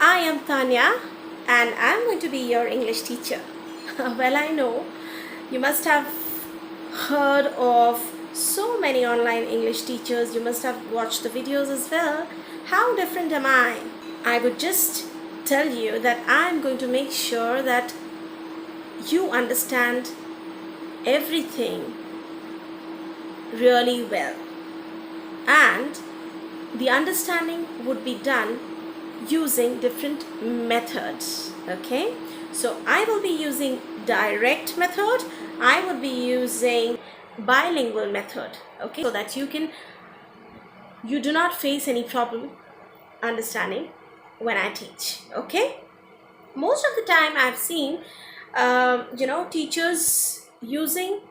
I am Tanya and I'm going to be your English teacher. Well, I know you must have heard of so many online English teachers, you must have watched the videos as well. How different am I? I would just tell you that I'm going to make sure that you understand everything really well, and the understanding would be done using different methods. Okay, so I will be using direct method, I would be using bilingual method, okay, so that you do not face any problem understanding when I teach. Okay, most of the time I've seen teachers using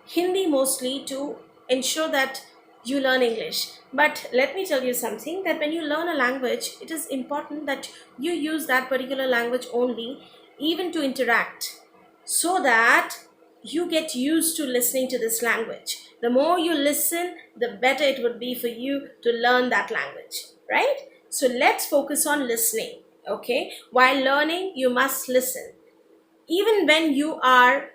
Hindi mostly to ensure that you learn English. But let me tell you something, that when you learn a language, it is important that you use that particular language only, even to interact, so that you get used to listening to this language. The more you listen, the better it would be for you to learn that language, right? So let's focus on listening, okay? While learning, you must listen. Even when you are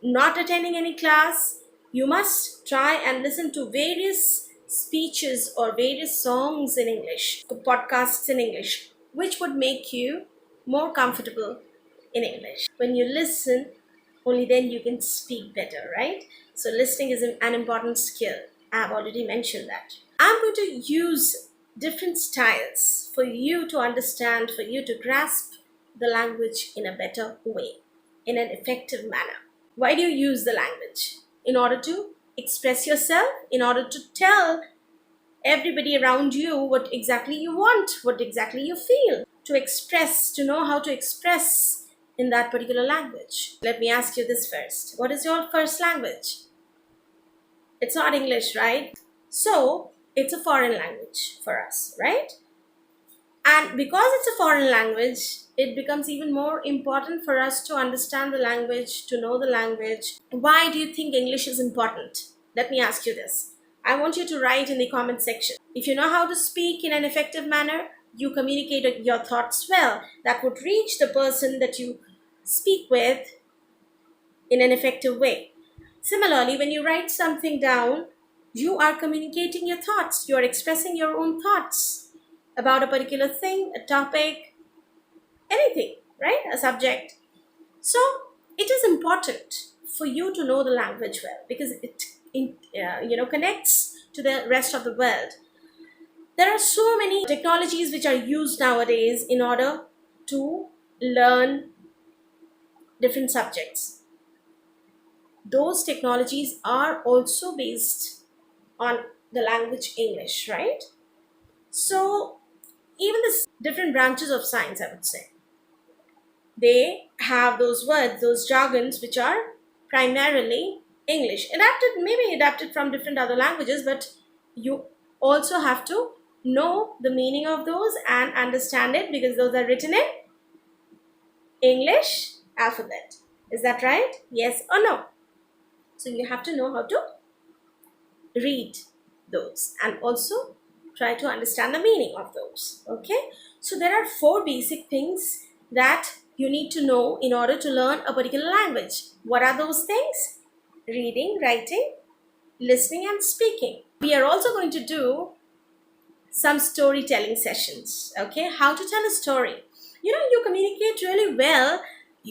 not attending any class, you must try and listen to various speeches or various songs in English, podcasts in English, which would make you more comfortable in English. When you listen, only then you can speak better, right? So listening is an important skill. I've already mentioned that. I'm going to use different styles for you to understand, for you to grasp the language in a better way, in an effective manner. Why do you use the language? In order to express yourself, in order to tell everybody around you what exactly you want, what exactly you feel, to express, to know how to express in that particular language. Let me ask you this first. What is your first language? It's not English, right? So, it's a foreign language for us, right? And because it's a foreign language, it becomes even more important for us to understand the language, to know the language. Why do you think English is important? Let me ask you this. I want you to write in the comment section. If you know how to speak in an effective manner, you communicate your thoughts well. That would reach the person that you speak with in an effective way. Similarly, when you write something down, you are communicating your thoughts. You are expressing your own thoughts about a particular thing, a topic, anything, right? A subject. So it is important for you to know the language well, because it connects to the rest of the world. There are so many technologies which are used nowadays in order to learn different subjects. Those technologies are also based on the language English, right? So even the different branches of science, I would say, they have those words, those jargons, which are primarily English. Maybe adapted from different other languages, but you also have to know the meaning of those and understand it, because those are written in English alphabet. Is that right? Yes or no? So you have to know how to read those and also try to understand the meaning of those. Okay, so there are 4 basic things that you need to know in order to learn a particular language. What are those things? Reading, writing, listening, and speaking. We are also going to do some storytelling sessions. Okay, how to tell a story. You communicate really well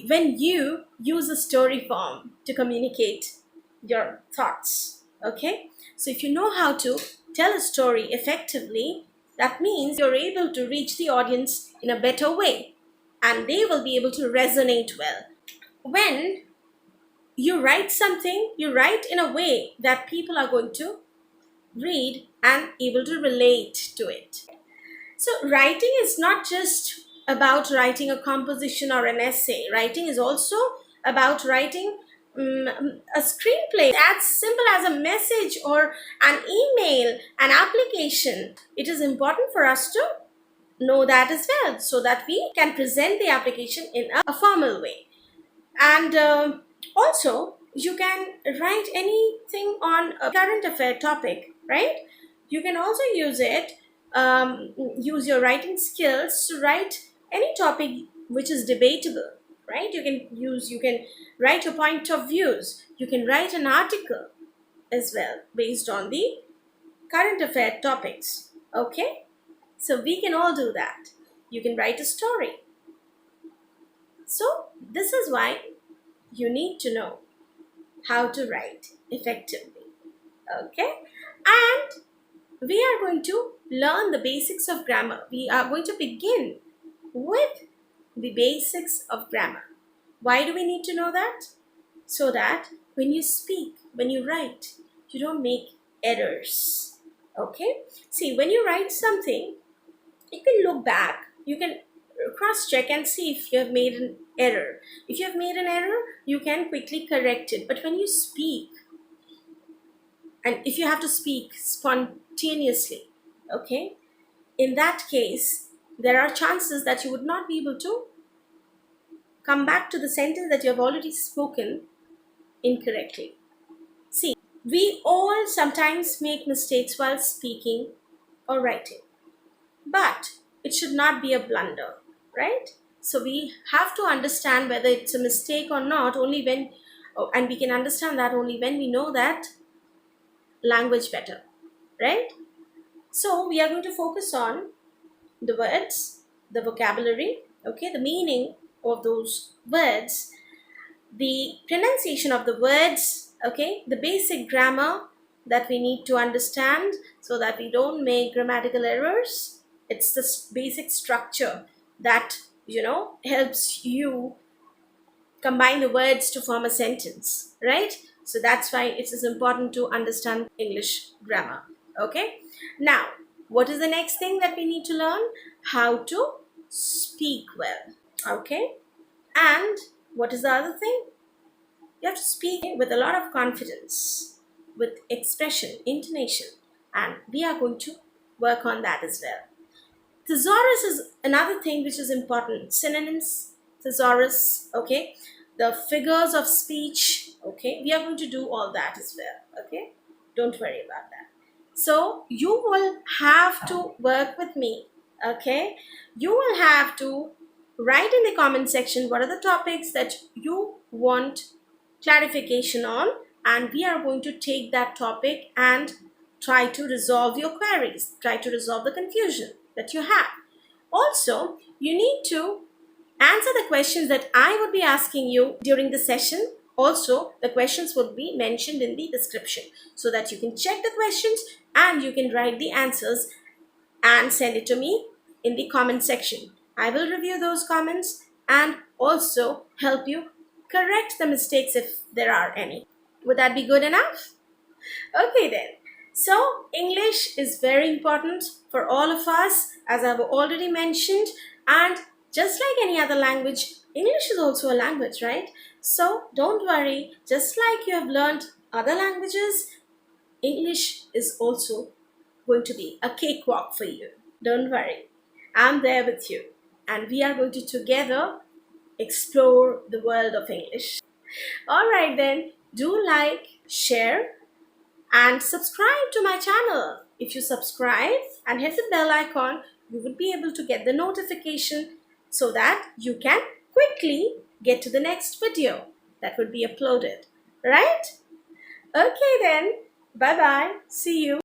when you use a story form to communicate your thoughts. Okay, so if you know how to tell a story effectively, that means you're able to reach the audience in a better way, and they will be able to resonate well. When you write something, you write in a way that people are going to read and able to relate to it. So writing is not just about writing a composition or an essay. Writing is also about writing a screenplay as simple as a message or an email, an application. It is important for us to know that as well, so that we can present the application in a formal way. And also, you can write anything on a current affair topic, right? You can also use it use your writing skills to write any topic which is debatable, right? You can write your point of views. You can write an article as well based on the current affair topics. Okay, so we can all do that. You can write a story. So this is why you need to know how to write effectively. Okay, and we are going to learn the basics of grammar. We are going to begin with the basics of grammar. Why do we need to know that? So that when you speak, when you write, you don't make errors. Okay? See, when you write something, you can look back, you can cross check and see if you have made an error. If you have made an error, you can quickly correct it. But when you speak, and if you have to speak spontaneously, okay, in that case, there are chances that you would not be able to come back to the sentence that you have already spoken incorrectly. See, we all sometimes make mistakes while speaking or writing, but it should not be a blunder, right? So we have to understand whether it's a mistake or not only when, oh, and we can understand that only when we know that language better, right? So we are going to focus on the words, the vocabulary, okay, the meaning of those words, the pronunciation of the words, okay, the basic grammar that we need to understand so that we don't make grammatical errors. It's this basic structure that, helps you combine the words to form a sentence, right? So that's why it is important to understand English grammar. Okay, now what is the next thing that we need to learn? How to speak well. Okay, and what is the other thing? You have to speak with a lot of confidence, with expression, intonation, and we are going to work on that as well. Thesaurus is another thing which is important. Synonyms, thesaurus, okay? The figures of speech, okay? We are going to do all that as well, okay? Don't worry about that. So you will have to work with me, okay? You will have to write in the comment section what are the topics that you want clarification on, and we are going to take that topic and try to resolve your queries, try to resolve the confusion that you have. Also, you need to answer the questions that I would be asking you during the session. Also, the questions would be mentioned in the description so that you can check the questions and you can write the answers and send it to me in the comment section. I will review those comments and also help you correct the mistakes if there are any. Would that be good enough? Okay then. So English is very important for all of us, as I've already mentioned, and just like any other language, English is also a language, right? So don't worry, just like you have learned other languages, English is also going to be a cakewalk for you. Don't worry, I'm there with you, and we are going to together explore the world of English. All right then, do like, share, and subscribe to my channel. If you subscribe and hit the bell icon, you would be able to get the notification so that you can quickly get to the next video that would be uploaded, right? Okay then, bye bye, see you.